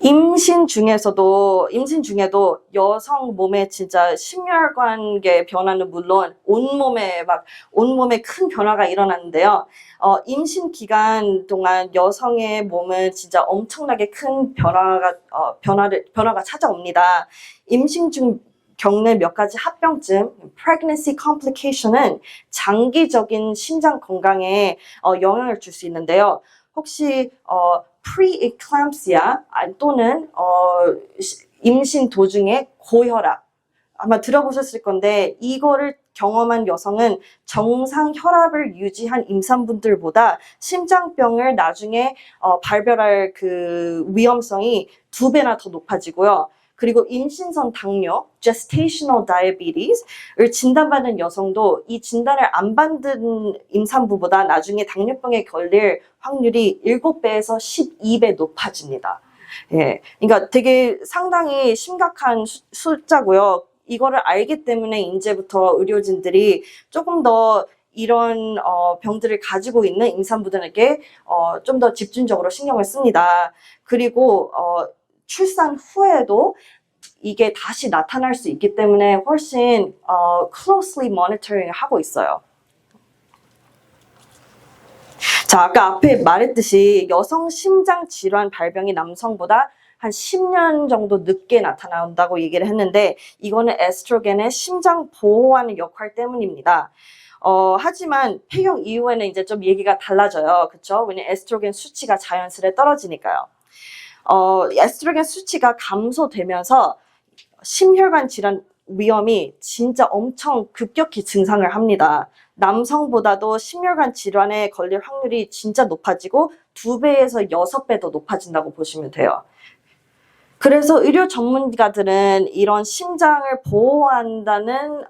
임신 중에도 여성 몸에 진짜 심혈관계 변화는 물론 온몸에 큰 변화가 일어나는데요. 임신 기간 동안 여성의 몸은 진짜 엄청나게 큰 변화가 찾아옵니다. 임신 중 겪는 몇 가지 합병증, pregnancy complication은 장기적인 심장 건강에 영향을 줄 수 있는데요. 혹시 pre-eclampsia 또는 임신 도중에 고혈압 아마 들어보셨을 건데, 이거를 경험한 여성은 정상 혈압을 유지한 임산부들보다 심장병을 나중에 발별할 그 위험성이 2배나 더 높아지고요. 그리고 임신선 당뇨, gestational diabetes을 진단받은 여성도 이 진단을 안 받은 임산부보다 나중에 당뇨병에 걸릴 확률이 7배에서 12배 높아집니다. 예, 그러니까 되게 상당히 심각한 숫자고요. 이거를 알기 때문에 이제부터 의료진들이 조금 더 이런 병들을 가지고 있는 임산부들에게 좀 더 집중적으로 신경을 씁니다. 그리고 출산 후에도 이게 다시 나타날 수 있기 때문에 훨씬 closely monitoring 하고 있어요. 자, 아까 앞에 말했듯이 여성 심장 질환 발병이 남성보다 한 10년 정도 늦게 나타난다고 얘기를 했는데, 이거는 에스트로겐의 심장 보호하는 역할 때문입니다. 하지만 폐경 이후에는 이제 좀 얘기가 달라져요. 그쵸? 왜냐면 에스트로겐 수치가 자연스레 떨어지니까요. 에스트로겐 수치가 감소되면서 심혈관 질환 위험이 진짜 엄청 급격히 증상을 합니다. 남성보다도 심혈관 질환에 걸릴 확률이 진짜 높아지고 2배에서 6배 더 높아진다고 보시면 돼요. 그래서 의료 전문가들은 이런 심장을 보호한다는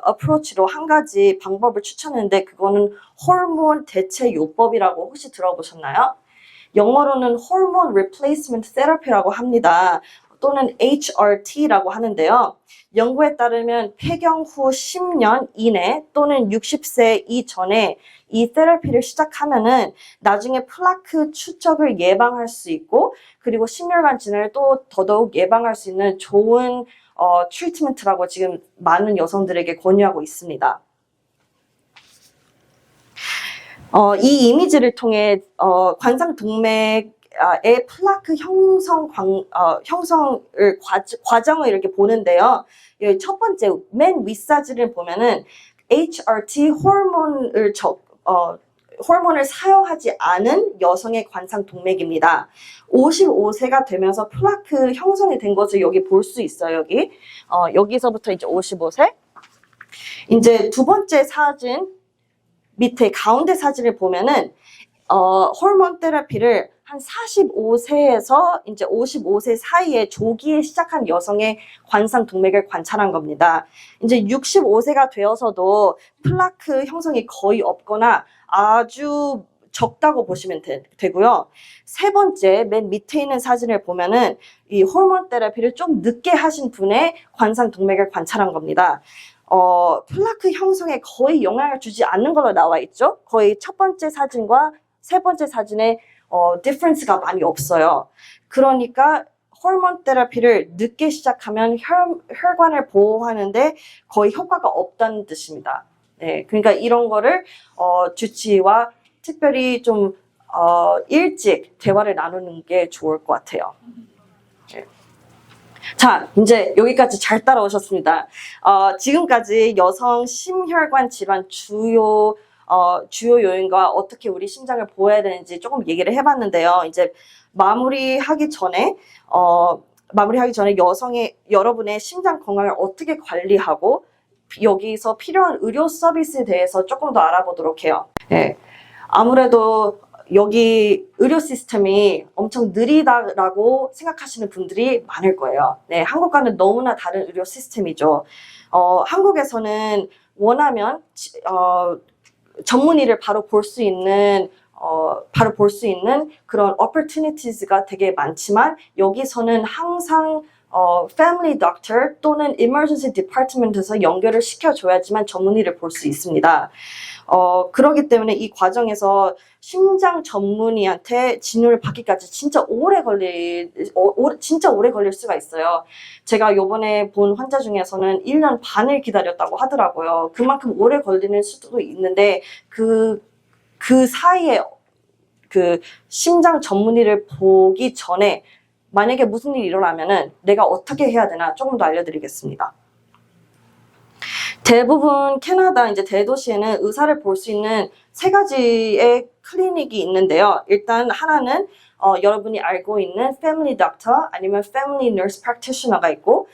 어프로치로 한 가지 방법을 추천했는데, 그거는 호르몬 대체 요법이라고 혹시 들어보셨나요? 영어로는 호르몬 리플레이스먼트 테라피라고 합니다. 또는 HRT라고 하는데요. 연구에 따르면 폐경 후 10년 이내 또는 60세 이전에 이 테라피를 시작하면은 나중에 플라크 축적을 예방할 수 있고 그리고 심혈관 질환을 또 더더욱 예방할 수 있는 좋은 트리트먼트라고 지금 많은 여성들에게 권유하고 있습니다. 이 이미지를 통해 관상동맥의 플라크 형성을 과정을 이렇게 보는데요. 여기 첫 번째 맨 윗사진을 보면은 HRT 호르몬을 사용하지 않은 여성의 관상동맥입니다. 55세가 되면서 플라크 형성이 된 것을 여기 볼 수 있어요. 여기서부터 이제 55세. 이제 두 번째 사진 밑에 가운데 사진을 보면은 호르몬 테라피를 한 45세에서 이제 55세 사이에 조기에 시작한 여성의 관상 동맥을 관찰한 겁니다. 이제 65세가 되어서도 플라크 형성이 거의 없거나 아주 적다고 보시면 되고요. 세 번째 맨 밑에 있는 사진을 보면은 이 호르몬 테라피를 좀 늦게 하신 분의 관상 동맥을 관찰한 겁니다. 플라크 형성에 거의 영향을 주지 않는 걸로 나와 있죠. 거의 첫 번째 사진과 세 번째 사진에 디퍼런스가 많이 없어요. 그러니까 호르몬 테라피를 늦게 시작하면 혈관을 보호하는데 거의 효과가 없다는 뜻입니다. 네, 그러니까 이런 거를 주치의와 특별히 좀 일찍 대화를 나누는 게 좋을 것 같아요. 네. 자, 이제 여기까지 잘 따라오셨습니다. 지금까지 여성 심혈관 질환 주요 요인과 어떻게 우리 심장을 보호해야 되는지 조금 얘기를 해봤는데요. 이제 마무리하기 전에 여러분의 심장 건강을 어떻게 관리하고 여기서 필요한 의료 서비스에 대해서 조금 더 알아보도록 해요. 네. 아무래도 여기 의료 시스템이 엄청 느리다라고 생각하시는 분들이 많을 거예요. 네, 한국과는 너무나 다른 의료 시스템이죠. 한국에서는 원하면 전문의를 바로 볼 수 있는 그런 opportunities가 되게 많지만 여기서는 항상 family doctor 또는 emergency department에서 연결을 시켜줘야지만 전문의를 볼 수 있습니다. 그렇기 때문에 이 과정에서 심장 전문의한테 진료를 받기까지 진짜 오래 걸릴 수가 있어요. 제가 요번에 본 환자 중에서는 1년 반을 기다렸다고 하더라고요. 그만큼 오래 걸리는 수도 있는데 그 사이에 그 심장 전문의를 보기 전에 만약에 무슨 일이 일어나면은 내가 어떻게 해야 되나 조금 더 알려드리겠습니다. 대부분 캐나다 이제 대도시에는 의사를 볼 수 있는 3가지의 클리닉이 있는데요. 일단 하나는 여러분이 알고 있는 Family Doctor 아니면 Family Nurse Practitioner가 있고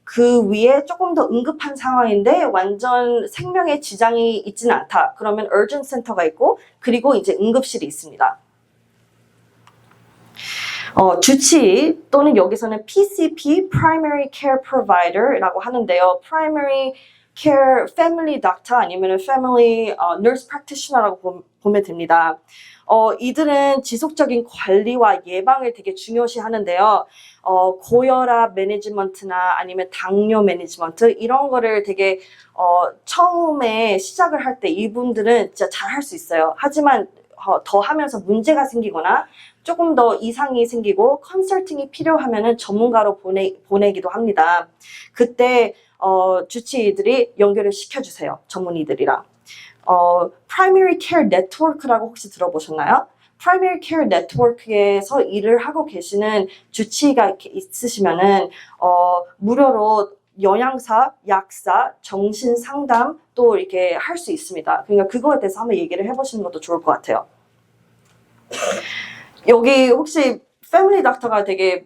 그 위에 조금 더 응급한 상황인데 완전 생명에 지장이 있지는 않다. 그러면 Urgent Center가 있고 그리고 이제 응급실이 있습니다. 주치의 또는 여기서는 PCP, Primary Care Provider라고 하는데요. Primary Care Family Doctor 아니면 Family Nurse Practitioner라고 보면 됩니다. 이들은 지속적인 관리와 예방을 되게 중요시 하는데요. 고혈압 매니지먼트나 아니면 당뇨 매니지먼트 이런 거를 되게 처음에 시작을 할 때 이분들은 진짜 잘 할 수 있어요. 하지만 더 하면서 문제가 생기거나 조금 더 이상이 생기고 컨설팅이 필요하면은 전문가로 보내기도 합니다. 그때 주치의들이 연결을 시켜주세요. 전문의들이랑. Primary Care Network라고 혹시 들어보셨나요? Primary Care Network에서 일을 하고 계시는 주치의가 이렇게 있으시면은 무료로 영양사, 약사, 정신상담 또 이렇게 할 수 있습니다. 그러니까 그거에 대해서 한번 얘기를 해보시는 것도 좋을 것 같아요. 여기 혹시 패밀리 닥터가 되게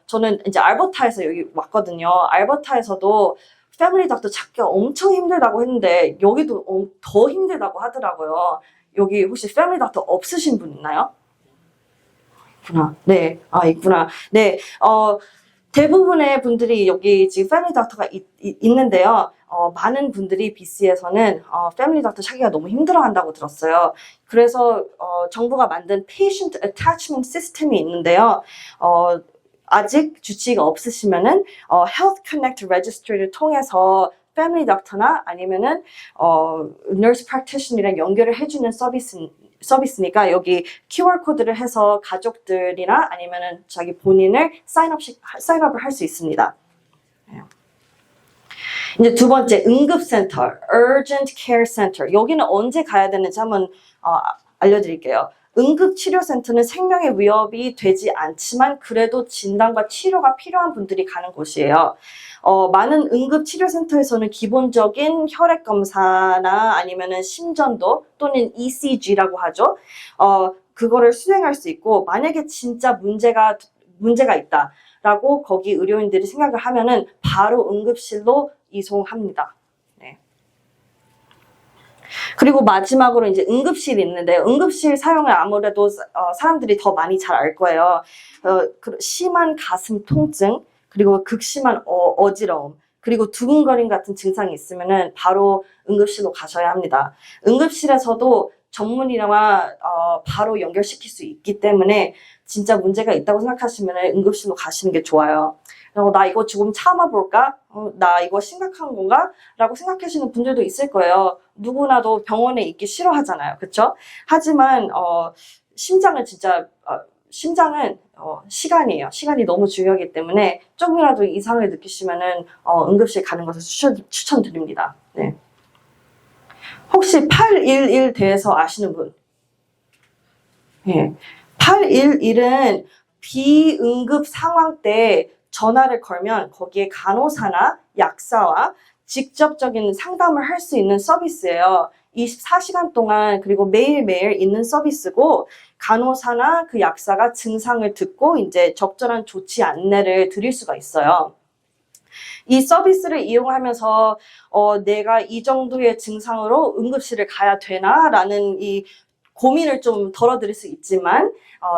저는 이제 알버타에서 여기 왔거든요. 알버타에서도 패밀리 닥터 찾기가 엄청 힘들다고 했는데 여기도 더 힘들다고 하더라고요. 여기 혹시 패밀리 닥터 없으신 분 있나요? 있구나. 네, 있구나. 네, 대부분의 분들이 여기 지금 패밀리 닥터가 있는데요. 많은 분들이 BC에서는 패밀리 닥터 찾기가 너무 힘들어한다고 들었어요. 그래서 정부가 만든 Patient Attachment System이 있는데요. 아직 주치의가 없으시면은 Health Connect Registry를 통해서 패밀리 닥터나 아니면은 nurse practitioner이랑 연결을 해주는 서비스니까 여기 QR 코드를 해서 가족들이나 아니면은 자기 본인을 사인업을 할 수 있습니다. 이제 두 번째 응급센터, Urgent Care Center. 여기는 언제 가야 되는지 한번 알려드릴게요. 응급치료센터는 생명의 위협이 되지 않지만 그래도 진단과 치료가 필요한 분들이 가는 곳이에요. 많은 응급치료센터에서는 기본적인 혈액검사나 아니면은 심전도 또는 ECG라고 하죠. 그거를 수행할 수 있고 만약에 진짜 문제가 있다라고 거기 의료인들이 생각을 하면은 바로 응급실로 이송합니다. 네. 그리고 마지막으로 이제 응급실이 있는데 응급실 사용을 아무래도 사람들이 더 많이 잘 알 거예요. 심한 가슴 통증, 그리고 극심한 어지러움, 그리고 두근거림 같은 증상이 있으면은 바로 응급실로 가셔야 합니다. 응급실에서도 전문의와 바로 연결시킬 수 있기 때문에 진짜 문제가 있다고 생각하시면 응급실로 가시는 게 좋아요. 나 이거 조금 참아볼까? 나 이거 심각한 건가? 라고 생각하시는 분들도 있을 거예요. 누구나도 병원에 있기 싫어하잖아요. 그쵸? 하지만 심장은 시간이에요. 시간이 너무 중요하기 때문에 조금이라도 이상을 느끼시면은 응급실 가는 것을 추천드립니다. 네. 혹시 811 대해서 아시는 분? 네. 811은 비응급 상황 때 전화를 걸면 거기에 간호사나 약사와 직접적인 상담을 할 수 있는 서비스예요. 24시간 동안 그리고 매일매일 있는 서비스고 간호사나 그 약사가 증상을 듣고 이제 적절한 조치 안내를 드릴 수가 있어요. 이 서비스를 이용하면서 내가 이 정도의 증상으로 응급실을 가야 되나? 라는 이 고민을 좀 덜어드릴 수 있지만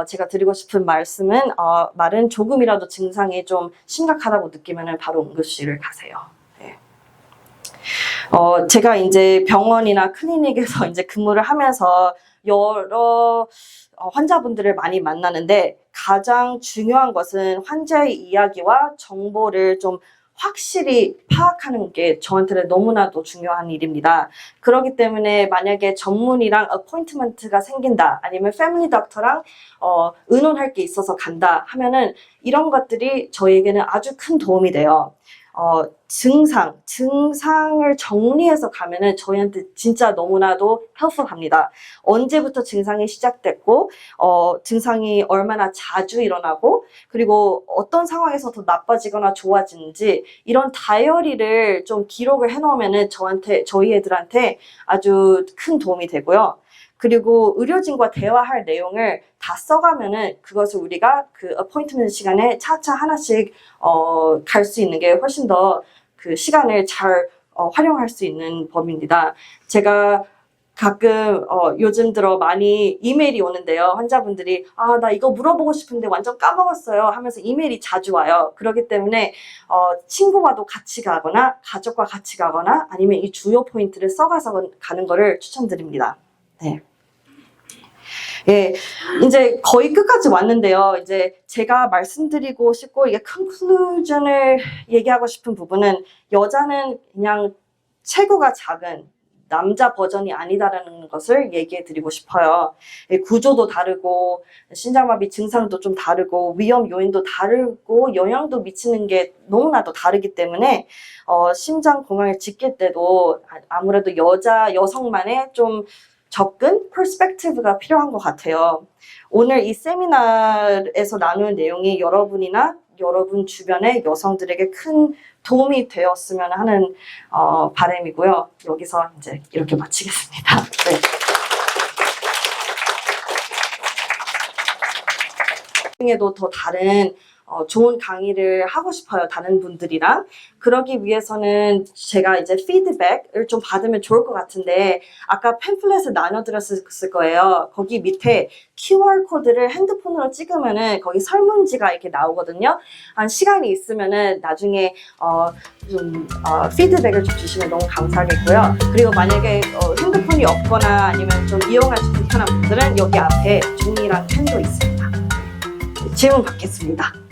제가 드리고 싶은 말은 조금이라도 증상이 좀 심각하다고 느끼면 바로 응급실을 가세요. 네. 제가 이제 병원이나 클리닉에서 이제 근무를 하면서 여러 환자분들을 많이 만나는데 가장 중요한 것은 환자의 이야기와 정보를 좀 확실히 파악하는 게 저한테는 너무나도 중요한 일입니다. 그렇기 때문에 만약에 전문의랑 어포인트먼트가 생긴다 아니면 패밀리 닥터랑 의논할 게 있어서 간다 하면은 이런 것들이 저에게는 아주 큰 도움이 돼요. 증상을 정리해서 가면은 저희한테 진짜 너무나도 헬프합니다. 언제부터 증상이 시작됐고, 증상이 얼마나 자주 일어나고, 그리고 어떤 상황에서 더 나빠지거나 좋아지는지, 이런 다이어리를 좀 기록을 해놓으면은 저희 애들한테 아주 큰 도움이 되고요. 그리고 의료진과 대화할 내용을 다 써가면은 그것을 우리가 그 어포인트먼트 시간에 차차 하나씩 갈 수 있는 게 훨씬 더 그 시간을 잘 활용할 수 있는 법입니다. 제가 가끔 요즘 들어 많이 이메일이 오는데요. 환자분들이 나 이거 물어보고 싶은데 완전 까먹었어요 하면서 이메일이 자주 와요. 그렇기 때문에 친구와도 같이 가거나 가족과 같이 가거나 아니면 이 주요 포인트를 써가서 가는 거를 추천드립니다. 네. 예, 이제 거의 끝까지 왔는데요. 이제 제가 말씀드리고 싶고 이게 컨클루전을 얘기하고 싶은 부분은 여자는 그냥 체구가 작은 남자 버전이 아니다라는 것을 얘기해 드리고 싶어요. 구조도 다르고 신장마비 증상도 좀 다르고 위험 요인도 다르고 영향도 미치는 게 너무나도 다르기 때문에 심장 건강을 지킬 때도 아무래도 여성만의 좀 접근, 퍼스펙티브가 필요한 것 같아요. 오늘 이 세미나에서 나눌 내용이 여러분이나 여러분 주변의 여성들에게 큰 도움이 되었으면 하는 바람이고요. 여기서 이제 이렇게 마치겠습니다. 네. 중에도 더 다른 좋은 강의를 하고 싶어요. 다른 분들이랑. 그러기 위해서는 제가 이제 피드백을 좀 받으면 좋을 것 같은데 아까 팸플렛을 나눠드렸을 거예요. 거기 밑에 QR코드를 핸드폰으로 찍으면은 거기 설문지가 이렇게 나오거든요. 한 시간이 있으면은 나중에 피드백을 좀 주시면 너무 감사하겠고요. 그리고 만약에 핸드폰이 없거나 아니면 좀 이용하기 불편한 분들은 여기 앞에 종이랑 펜도 있습니다. 질문 받겠습니다.